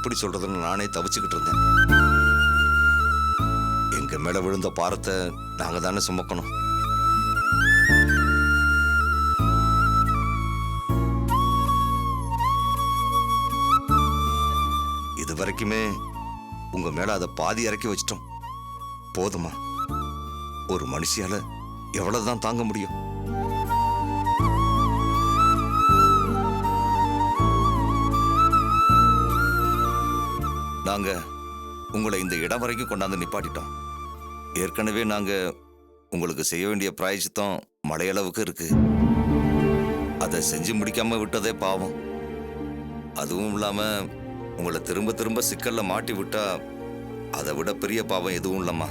எப்படி சொல்றதுன்னு நானே தவிச்சுக்கிட்டு இருந்தேன். எங்க மேல விழுந்த பாரத்தை நாங்க தானே சுமக்கணும். இது வரைக்குமே உங்க மேல அதை பாதி இறக்கி வச்சிட்டோம். போதுமா? ஒரு மனுஷியால எவ்வளவுதான் தாங்க முடியும்? நாங்க உங்களை இந்த இடம் வரைக்கும் கொண்டாந்து நிப்பாட்டிட்டோம். ஏற்கனவே நாங்க உங்களுக்கு செய்ய வேண்டிய பிராயச்சித்தம் மழையளவுக்கு இருக்கு. அதை செஞ்சு முடிக்காம விட்டதே பாவம். அதுவும் இல்லாம உங்களை திரும்ப திரும்ப சிக்கல்ல மாட்டி விட்டா அதை விட பெரிய பாவம் எதுவும் இல்லம்மா.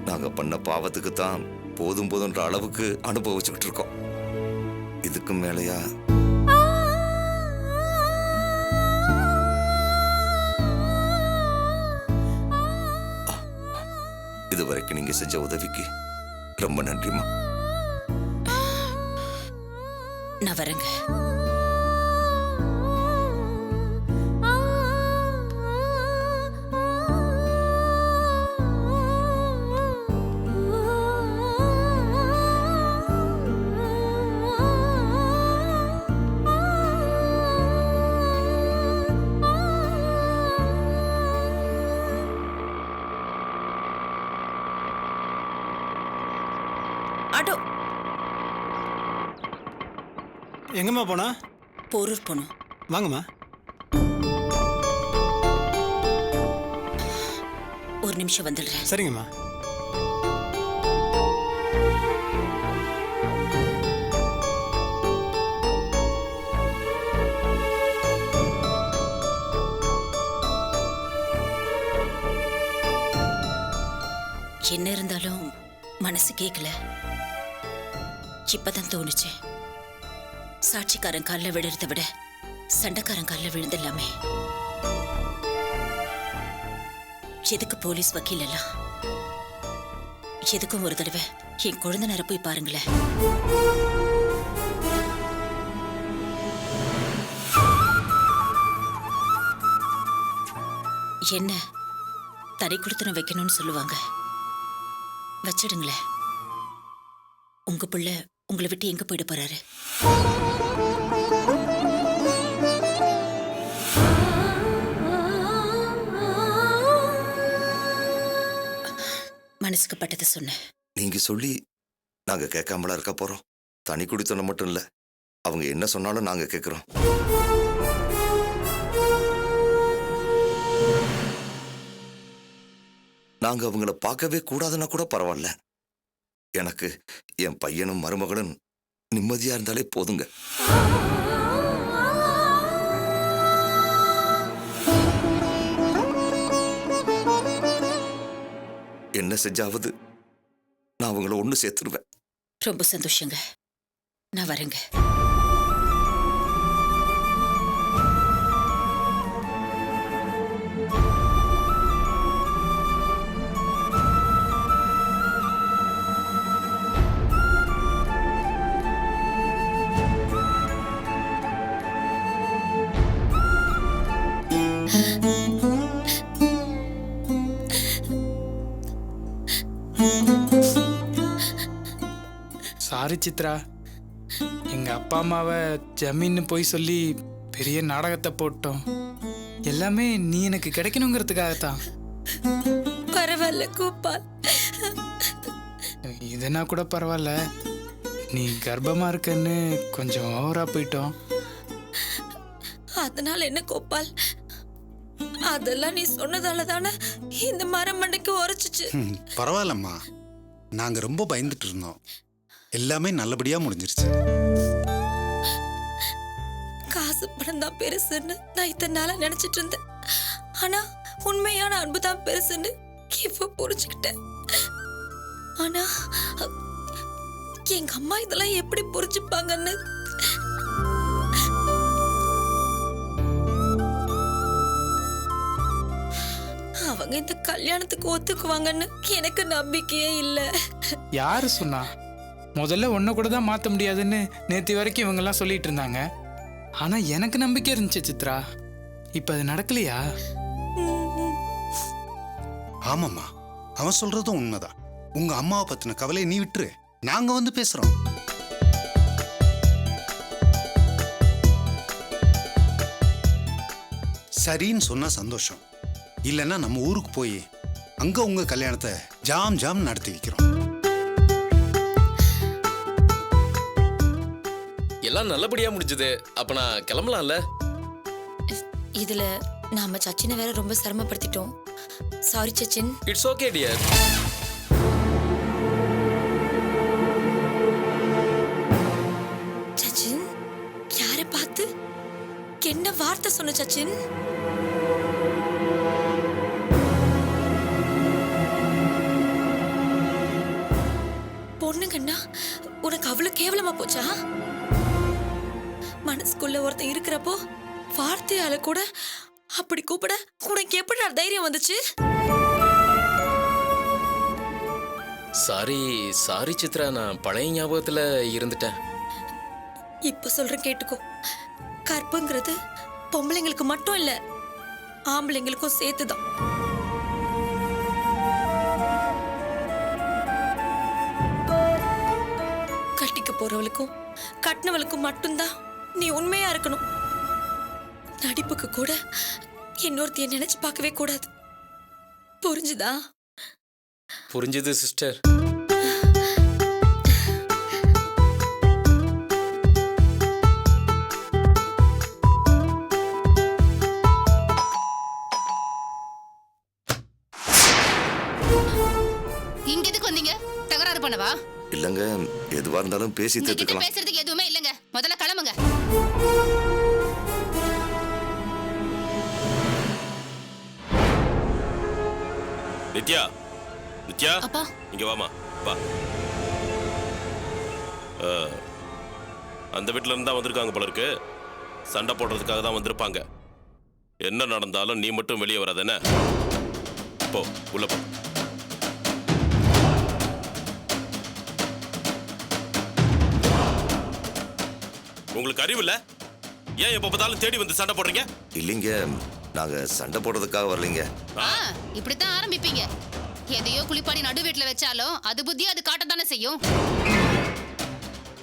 நாங்க பண்ண பாவத்துக்கு தான் போதும் போதுன்ற அளவுக்கு அனுபவிச்சுக்கிட்டு இருக்கோம். இதுக்கு மேலையா? இதுவரைக்கும் நீங்க செஞ்ச உதவிக்கு ரொம்ப நன்றிமா. நான் வரேங்க. ஆட்டோ எங்கம்மா போனா? போரூர் போனோம். வாங்கம்மா. ஒரு நிமிஷம் வந்துடுறேன். சரிங்கம்மா. என்ன இருந்தாலும் மனசு கேட்கல. இப்பதான் தோணுச்சு, சாட்சிக்காரன் காலில் விழுறதை விட சண்டைக்காரன் காலில் விழுந்துடலாமே. எதுக்கு போலீஸ் வக்கீல் எல்லாம்? எதுக்கும் ஒரு தடவை என் குழந்தைனரை போய் பாருங்களேன். என்ன தடை கொடுத்துன வைக்கணும்னு சொல்லுவாங்க. வச்சிடுங்களேன். உங்க பிள்ளை உங்களை விட்டு எங்க போயிட போறாரு? மனசுக்கு பட்டதை சொன்னேன். நீங்க சொல்லி நாங்க கேட்காமலா இருக்க போறோம். தனி குடித்தனம் மட்டும் இல்ல, அவங்க என்ன சொன்னாலும் நாங்க கேட்கிறோம். நாங்க அவங்கள பார்க்கவே கூடாதுன்னா கூட பரவாயில்ல. எனக்கு என் பையனும் மருமகளும் நிம்மதியா இருந்தாலே போதுங்க. என்ன செஞ்சாவது நான் அவங்கள ஒண்ணு சேர்த்துருவேன். ரொம்ப சந்தோஷங்க. நான் வரேங்க. சாரி சித்ரா, எங்க அப்பா அம்மாவை ஜமீன்னு போய் சொல்லி பெரிய நாடகத்தை போட்டோம். எல்லாமே நீ எனக்கு கிடைக்கணுங்கிறதுக்காகத்தான். பரவாயில்ல கோபால், இதனா கூட பரவாயில்ல. நீ கர்ப்பமா இருக்கன்னு கொஞ்சம் ஓவரா போயிட்டோம். அதனால என்ன கோபால்? அதெல்லாம் நீ சொன்னதால தானே இந்த மரம் மண்டைக்கு உரைச்சிச்சு. பரவாயில்லம்மா, நாங்க ரொம்ப பயந்துட்டு இருந்தோம். எல்லாமே நல்லபடியா முடிஞ்சிருச்சு. காசு பணம் தான் பெருசுன்னு நான் இத்தனை நாளா நினைச்சிட்டு இருந்தேன். ஆனா உண்மையான அன்பு தான் பெருசுன்னு இப்ப புரிஞ்சுக்கிட்டேன். ஆனா எங்க அம்மா இதெல்லாம் எப்படி புரிஞ்சுப்பாங்கன்னு அவங்க இந்த கல்யாணத்துக்கு ஒத்துக்குவாங்கன்னு எனக்கு நம்பிக்கையே இல்ல. யாரு சொன்னா? முதல்ல ஒன்ன கூட தான் மாத்த முடியாதுன்னு நேத்து வரைக்கும் இவங்க எல்லாம் சொல்லிட்டு இருந்தாங்க. ஆனா எனக்கு நம்பிக்கை இருந்துச்சு சித்ரா. இப்ப அது நடக்கலையா? ஆமாம்மா, அவன் சொல்றதும் உண்மைதான். உங்க அம்மாவை பத்தின கவலையை நீ விட்டுரு, நாங்க வந்து பேசுறோம். சரின்னு சொன்னா சந்தோஷம், இல்லைன்னா நம்ம ஊருக்கு போய் அங்க உங்க கல்யாணத்தை ஜாம் ஜாம் நடத்தி வைக்கிறோம். எல்லாம் நல்லபடியா முடிஞ்சது. அப்ப நான் கிளம்பலாம்ல? இதுல நாம சச்சினை வேற ரொம்ப சிரமப்படுத்திட்டோம். Sorry Sachin. It's okay dear. Sachin, யாரை பார்த்து என்ன வார்த்தை சொன்ன சச்சின்? பொண்ணுங்கன்னா உனக்கு அவ்வளவு கேவலமா போச்சா? மனசுக்குள்ள ஒருத்தன் இருக்கிறப்போ வார்த்தையால கூட அப்படி கூப்பிட உனக்கு எப்படி தைரியம் வந்துச்சு? சாரி சாரி சித்ரா, நான் பழைய ஞாபகத்துல இருந்துட்டேன். இப்ப சொல்றேன் கேட்டுக்கோ. கற்புங்கிறது பொம்பளைங்களுக்கு மட்டும் இல்ல, ஆம்பளைங்களுக்கும் சேர்த்துதான். கட்டிக்க போறவளுக்கும் கட்டினவளுக்கும் மட்டும்தான் நீ உண்மையா இருக்கணும். நடிப்புக்கு கூட இன்னொருத்தைய நினைச்சு பார்க்கவே கூடாது. புரிஞ்சுதா? புரிஞ்சுது சிஸ்டர். இங்க எதுக்கு வந்தீங்க? தகராறு பண்ணவா? இல்லைங்க, எதுவா இருந்தாலும் பேசி உங்ககிட்ட தீர்த்துக்கலாம். பேசுறதுக்கு எதுவுமே இல்லங்க. முதல்ல கிளம்புங்க. நித்யா, நித்யா, அப்பா, இங்க வாமா, வா. அந்த வீட்டுல இருந்தா வந்திருக்காங்க போல இருக்கு. சண்டை போடுறதுக்காக தான் வந்திருப்பாங்க. என்ன நடந்தாலும் நீ மட்டும் வெளியே வராத என்ன? போ, உள்ள போ. உங்களுக்கு அறிவு இல்ல? ஏன் எப்ப பார்த்தாலும் தேடி வந்து சண்டை போடுறீங்க? இல்லைங்க, நாங்க சண்டை போடுறதுக்காக வரலைங்க. இப்படித்தான் ஆரம்பிப்பீங்க. எதையோ குளிப்பாடி நடு வீட்டுல வச்சாலும் அது புத்தி அது காட்டத்தானே செய்யும்.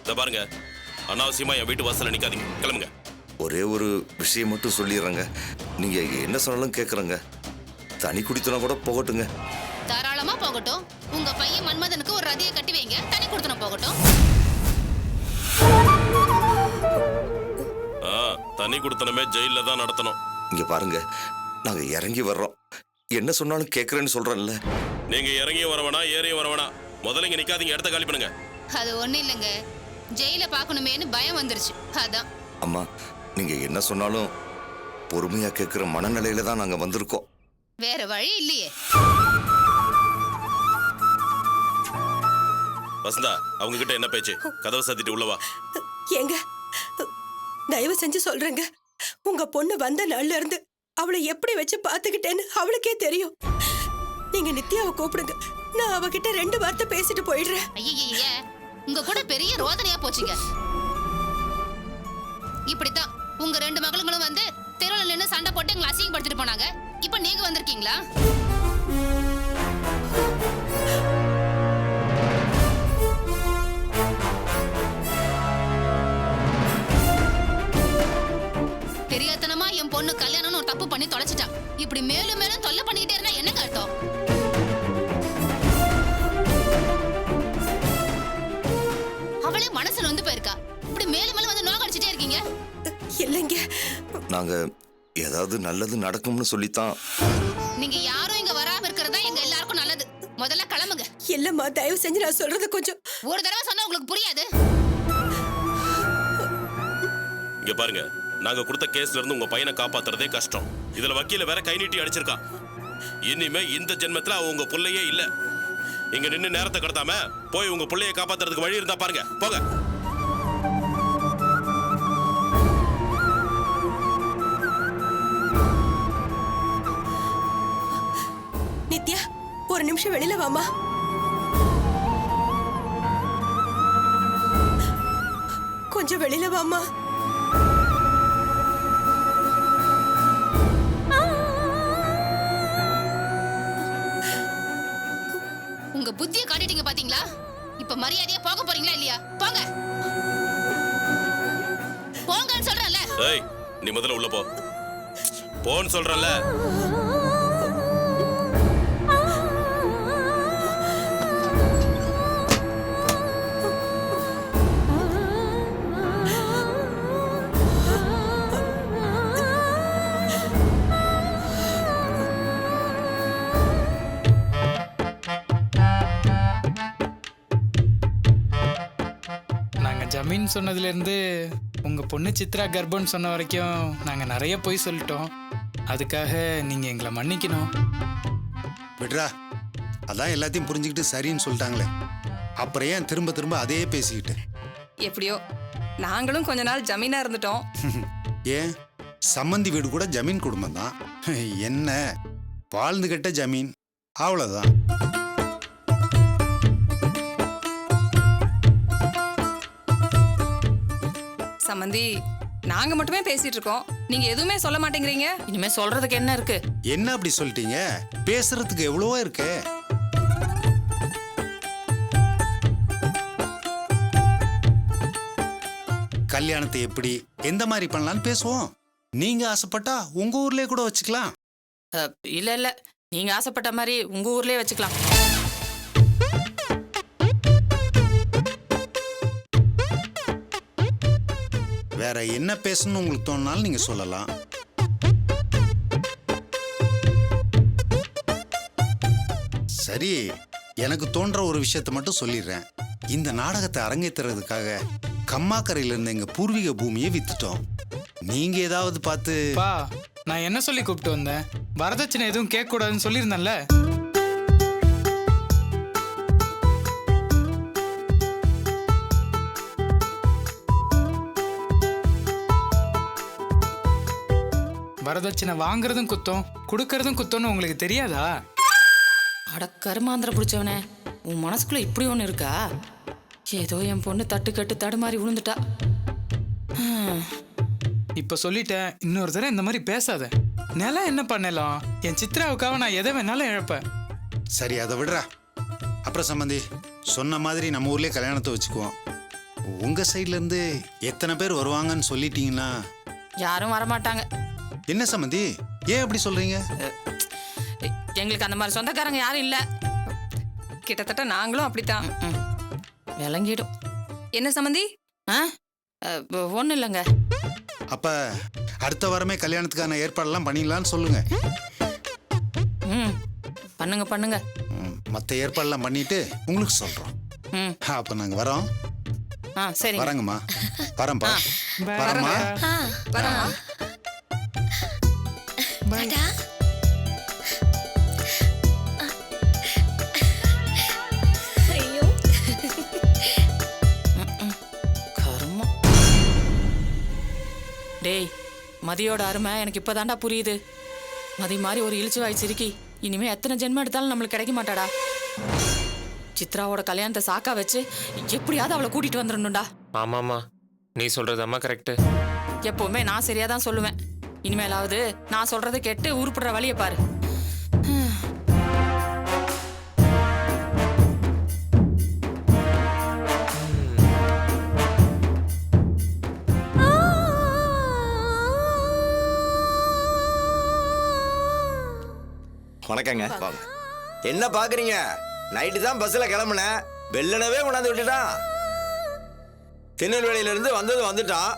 இத பாருங்க, அனாவசியமா என் வீட்டு வாசல்ல நிக்காதீங்க. கிளம்புங்க. ஒரே ஒரு விஷயம் மட்டும் சொல்லிடுறேங்க. நீங்க என்ன சொன்னாலும் கேட்குறேங்க. தனி குடித்தனா கூட போகட்டுங்க. தாராளமா போகட்டும். உங்க பையன் மன்மதனுக்கு ஒரு ரதியை கட்டி வைங்க. தனி கொடுத்தனும் போகட்டும். தனி கொடுத்தனமே ஜெயில தான் நடத்தணும். இங்க பாருங்க, நாங்க இறங்கி வர்றோம். என்ன சொன்னாலும் கேட்கறேன்னு சொல்றேன்ல. நீங்க இறங்கி வரவேணா ஏறி வரவேணா, முதல்ல இங்க நிக்காதீங்க. இடத்த காலி பண்ணுங்க. அது ஒண்ணு இல்லைங்க, ஜெயில பாக்கணுமேனு பயம் வந்துருச்சு, அதான். அம்மா, நீங்க என்ன சொன்னாலும் பொறுமையா கேட்கிற மனநிலையில தான் நாங்க வந்திருக்கோம். வேற வழி இல்லையே. வசந்தா, அவங்க கிட்ட என்ன பேச்சு? கதவை சாத்திட்டு உள்ளவா. ஏங்க, தயவு செஞ்சு சொல்றேங்க, உங்க பொண்ணு வந்த நாள்ல இருந்து அவளை எப்படி வச்சு பாத்துக்கிட்டேன்னு அவளுக்கே தெரியும். நீங்க நித்யாவை கூப்பிடுங்க, நான் அவகிட்ட 2 வார்த்தை பேசிட்டு போயிடுறேன். ஐய, உங்க கூட பெரிய ரோதனையா போச்சுங்க. இப்படித்தான் உங்க 2 மகளுங்களும் வந்து தெருவில் நின்று சண்டை போட்டு எங்களை அசிங்கப்படுத்திட்டு போனாங்க. இப்ப நீங்க வந்திருக்கீங்களா? தெரியாதனமா என் பொண்ணு கல்யாணம்னு ஒரு தப்பு பண்ணி தொலைச்சிட்டா. இப்படி மேலும் மேலும் தொல்லை பண்ணிக்கிட்டே இருந்தா என்னங்க அர்த்தம்? அவளே மனசுல வந்து போயிருக்கா. இப்படி மேலும் மேலும் வந்து நோக்கடிச்சிட்டே இருக்கீங்க. இல்லைங்க, நாங்க ஏதாவது நல்லது நடக்கும்னு சொல்லித்தான். நீங்க யாரும் இங்க வராம இருக்கிறதா எங்க எல்லாருக்கும் நல்லது. முதல்ல கிளம்புங்க. இல்லம்மா, தயவு செஞ்சு நான் சொல்றது கொஞ்சம். ஒரு தடவை சொன்னா உங்களுக்கு புரியாது. இங்க பாருங்க, நாங்க கொடுத்த கேஸ்ல இருந்து உங்க பையனை காப்பாத்துறதே கஷ்டம். இதுல வக்கீல வேற கை நீட்டி அடிச்சிருக்கான். இனிமே இந்த ஜென்மத்துல அவ உங்க புள்ளையே இல்ல. இங்க நின்னு நேரத்தை கடத்தாம போய் உங்க புள்ளைய காப்பாத்துறதுக்கு வழி இருந்தா பாருங்க. போங்க. நித்யா, ஒரு நிமிஷம் வெளியில வாமா. கொஞ்சம் வெளியில வாமா. புத்திய காட்டிட்டீங்க பாத்தீங்களா? இப்ப மரியாதையா போக போறீங்களா இல்லையா? போங்க போங்கன்னு சொல்றேன்ல. ஏய் நீ முதல்ல உள்ள போ. போன்னு சொல்றல. நாங்க ஜமீன் சொன்னதுல இருந்து உங்க பொண்ணு சித்ரா கர்ப்பம்னு சொன்ன வரைக்கும் நாங்க நிறைய போய் சொல்லிட்டோம். அதுக்காக நீங்க எங்களை மன்னிக்கணும். விட்ரா, அதான் எல்லாத்தையும் புரிஞ்சுக்கிட்டு சரின்னு சொல்லிட்டாங்களே, அப்புறம் ஏன் திரும்ப திரும்ப அதே பேசிக்கிட்டு? எப்படியோ நாங்களும் கொஞ்ச நாள் ஜமீனா இருந்துட்டோம். ஏன் சம்மந்தி வீடு கூட ஜமீன் குடும்பம் தான். என்ன வாழ்ந்து கட்ட ஜமீன், அவ்வளோதான். சம்மந்தி, நாங்க மட்டுமே பேசிட்டு இருக்கோம், நீங்க எதுவுமே சொல்ல மாட்டேங்கிறீங்க. இனிமே சொல்றதுக்கு என்ன இருக்கு? என்ன அப்படி சொல்லிட்டீங்க? பேசுறதுக்கு எவ்வளவோ இருக்கு. கல்யாணத்தை எப்படி எந்த மாதிரி பண்ணலாம்னு பேசுவோம். நீங்க ஆசைப்பட்டா உங்க ஊர்லயே கூட வச்சுக்கலாம். இல்ல இல்ல, நீங்க ஆசைப்பட்ட மாதிரி உங்க ஊர்லயே வச்சுக்கலாம். வேற என்ன பேசணும்னு உங்களுக்கு தோணுனாலும் நீங்க சொல்லலாம். சரி, எனக்கு தோன்ற ஒரு விஷயத்தை மட்டும் சொல்லிடுறேன். இந்த நாடகத்தை அரங்கேற்றுறதுக்காக கம்மாக்கரையில இருந்த எங்க பூர்வீக பூமியை வித்துட்டோம். நீங்க ஏதாவது பார்த்து. பா, நான் என்ன சொல்லி கூப்பிட்டு வந்தேன்? வரதட்சணை எதுவும் கேட்க கூடாதுன்னு சொல்லியிருந்தேன்ல. வரதட்சணை வாங்குறதும் குத்தம், கொடுக்கறதும் குத்தம்னு உங்களுக்கு தெரியாதா? அட கருமாந்திர பிடிச்சவனே, உன் மனசுக்குள்ள இப்படி ஒண்ணு இருக்கா? ஏதோ என் பொண்ணு தட்டு கட்டு தடுமாறி விழுந்துட்டா. இப்ப சொல்லிட்டேன், இன்னொரு தடவை இந்த மாதிரி பேசாத. நிலம் என்ன பண்ணலாம்? என் சித்ராவுக்காக நான் எதை வேணாலும் இழப்பேன். சரி, அதை விடுறா. அப்புறம் சம்பந்தி சொன்ன மாதிரி நம்ம ஊர்லயே கல்யாணத்தை வச்சுக்குவோம். உங்க சைட்ல இருந்து எத்தனை பேர் வருவாங்கன்னு சொல்லிட்டீங்கன்னா? யாரும் வரமாட்டாங்க. என்ன சம்பந்தி, ஏன் அப்படி சொல்றீங்க? எங்களுக்கு அந்த மாதிரி சொந்தக்காரங்க யாரும் இல்ல. கிட்டத்தட்ட நாங்களும் அப்படித்தான். விளங்கிடும். என்ன சம்மந்தி? ஒன்றும் இல்லைங்க. அப்ப அடுத்த வாரமே கல்யாணத்துக்கான ஏற்பாடெல்லாம் பண்ணிடலான்னு சொல்லுங்க. ம், பண்ணுங்க பண்ணுங்க. மற்ற ஏற்பாடெல்லாம் பண்ணிட்டு உங்களுக்கு சொல்றோம். அப்ப நாங்க வரோம். சரி, வரங்கம்மா. வரம்பா. வரம்மா. வரமா? டாடா. ஐயோ, கருமம். டேய், மதியோட அருமை எனக்கு இப்பதான்டா புரியுது. மதி மாதிரி ஒரு இழிச்சு வாய் சிரிக்கி இனிமே எத்தனை ஜென்மம் எடுத்தாலும் நம்மளுக்கு கிடைக்க மாட்டாடா. சித்ராவோட கல்யாணத்தை சாக்கா வச்சு எப்படியாவது அவளை கூட்டிட்டு வந்துடணும்டா. ஆமாமா, நீ சொல்றது அம்மா கரெக்ட். எப்பவுமே நான் சரியா தான் சொல்லுவேன். இனிமேலாவது நான் சொல்றதை கேட்டு உருப்படுற வழியை பாரு. வணக்கங்க. என்ன பாக்குறீங்க? நைட்டு தான் பஸ்ல கிளம்புனேன், வெள்ளனவே கொண்டாந்து விட்டுட்டான். திருநெல்வேலியில இருந்து வந்துட்டான்.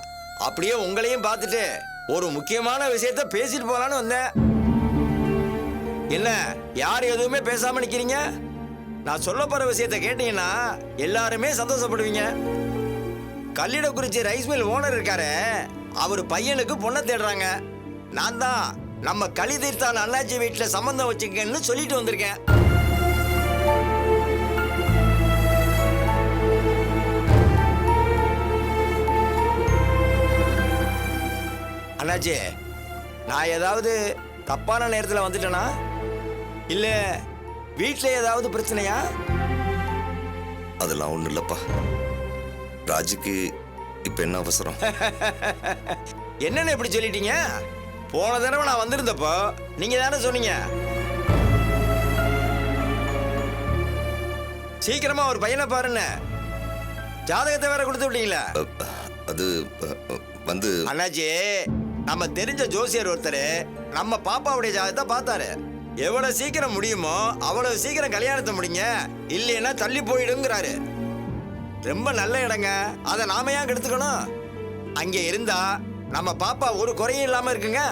அப்படியே உங்களையும் பார்த்துட்டு ஒரு முக்கியமான விஷயத்த பேசிட்டு போலான்னு வந்தேன். என்ன யார் எதுவுமே பேசாம நிக்கிறீங்க? நான் சொல்ல போற விஷயத்த கேட்டீங்கன்னா எல்லாருமே சந்தோஷப்படுவீங்க. கல்லிடக்குறிச்சி ரைஸ் மில் ஓனர் இருக்காரு, அவர் பையனுக்கு பொண்ணை தேடுறாங்க. நான் தான் நம்ம கலிதீர்த்தான் அண்ணாச்சி வீட்டுல சம்பந்தம் வச்சுக்கன்னு சொல்லிட்டு வந்திருக்கேன். அண்ணாச்சி, நான் ஏதாவது தப்பான நேரத்தில் வந்துட்டேனா? இல்ல வீட்டுல ஏதாவது பிரச்சனையா? அதெல்லாம் ஒண்ணும் இல்லப்பா. ராஜுக்கு இப்ப என்ன அவசரம்? என்னன்னு எப்படி சொல்லிட்டீங்க? போன தடவை நான் வந்திருந்தப்போ நீங்க தானே சொன்னீங்க சீக்கிரமா ஒரு பையனை பாருன்னு ஜாதகத்தை வேற கொடுத்து விட்டீங்களா? அது வந்து அண்ணாச்சி, நம்ம தெரிஞ்ச ஜோசியர் ஒருத்தர் நம்ம பாப்பாவுடைய ஜாதகத்தை பார்த்தாரு. எவ்வளவு சீக்கிரம் முடியுமோ அவ்வளவு சீக்கிரம் கல்யாணத்தை முடிங்க, இல்லைன்னா தள்ளி போயிடுங்கிறாரு. ரொம்ப நல்ல இடங்க, அதை நாம ஏன் கெடுத்துக்கணும்? அங்க இருந்தா நம்ம பாப்பா ஒரு குறையும் இல்லாம இருக்குங்க.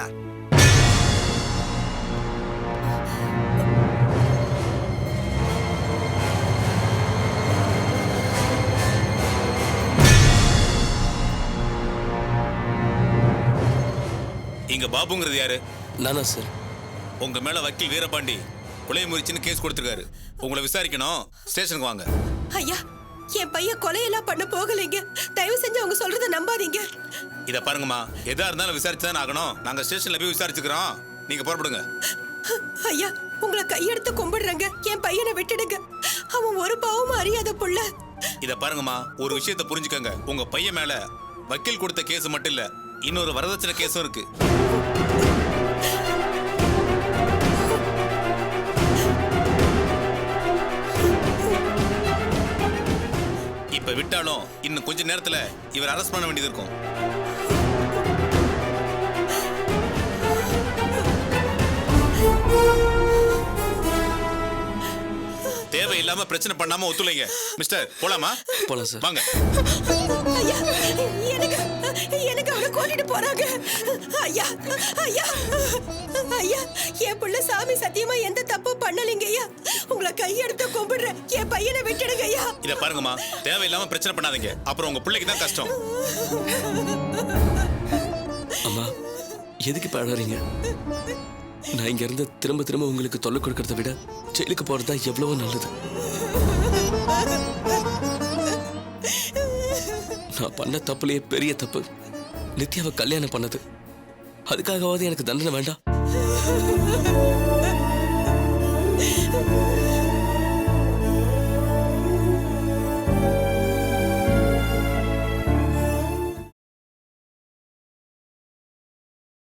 இங்க பாபுங்கிறது யாரு? நானா சார்? உங்க மேல வக்கீல் வீரபாண்டி கொலை முயற்சின்னு கேஸ் கொடுத்திருக்காரு. உங்களை விசாரிக்கணும், ஸ்டேஷனுக்கு வாங்க. ஐயா, என் பையன் கொலையெல்லாம் பண்ண போகலைங்க. தயவு செஞ்சு அவங்க சொல்றத நம்பாதீங்க. இத பாருங்கம்மா, எதா இருந்தாலும் விசாரிச்சு தான் ஆகணும். நாங்க ஸ்டேஷன்ல போய் விசாரிச்சுக்கிறோம், நீங்க புறப்படுங்க. ஐயா, உங்களை கையெடுத்து கும்பிடுறேங்க. என் பையனை விட்டுடுங்க. அவன் ஒரு பாவமும் அறியாத புள்ள. இத பாருங்கம்மா, ஒரு விஷயத்தை புரிஞ்சுக்கங்க. உங்க பையன் மேல வக்கீல் கொடுத்த கேஸ் மட்டும் இல்ல, இன்னொரு வரதட்சணை கேஸும் இருக்கு. இப்ப விட்டாலும் இன்னும் கொஞ்ச நேரத்துல இவர் அரெஸ்ட் பண்ண வேண்டியது இருக்கும். தேவையில்லாம பிரச்சனை பண்ணாம ஒத்துழைங்க. மிஸ்டர், போலாமா? போலாம் சார். வாங்க. ஐயா, எனக்கு அவனை கூட்டிட்டு போறாங்க. ஐயா, ஐயா, ஐயா, என் புள்ள சாமி சத்தியமா எந்த தப்பும் பண்ணலைங்க ஐயா. உங்களை கையெடுத்து கும்பிடுறேன். என் பையனை விட்டுடுங்க ஐயா. இத பாருங்கம்மா, தேவையில்லாம பிரச்சனை பண்ணாதீங்க, அப்புறம் உங்க பிள்ளைக்கு தான் கஷ்டம். அம்மா, எதுக்கு இப்ப அழறீங்க? நான் இங்க இருந்து திரும்ப திரும்ப உங்களுக்கு தொல்லை கொடுக்கறத விட ஜெயிலுக்கு போறதா எவ்வளவோ நல்லது. நான் பண்ண தப்புலயே பெரிய தப்பு நித்யாவை கல்யாணம் பண்ணது. அதுக்காகவாவது எனக்கு தண்டனை வேண்டாம்?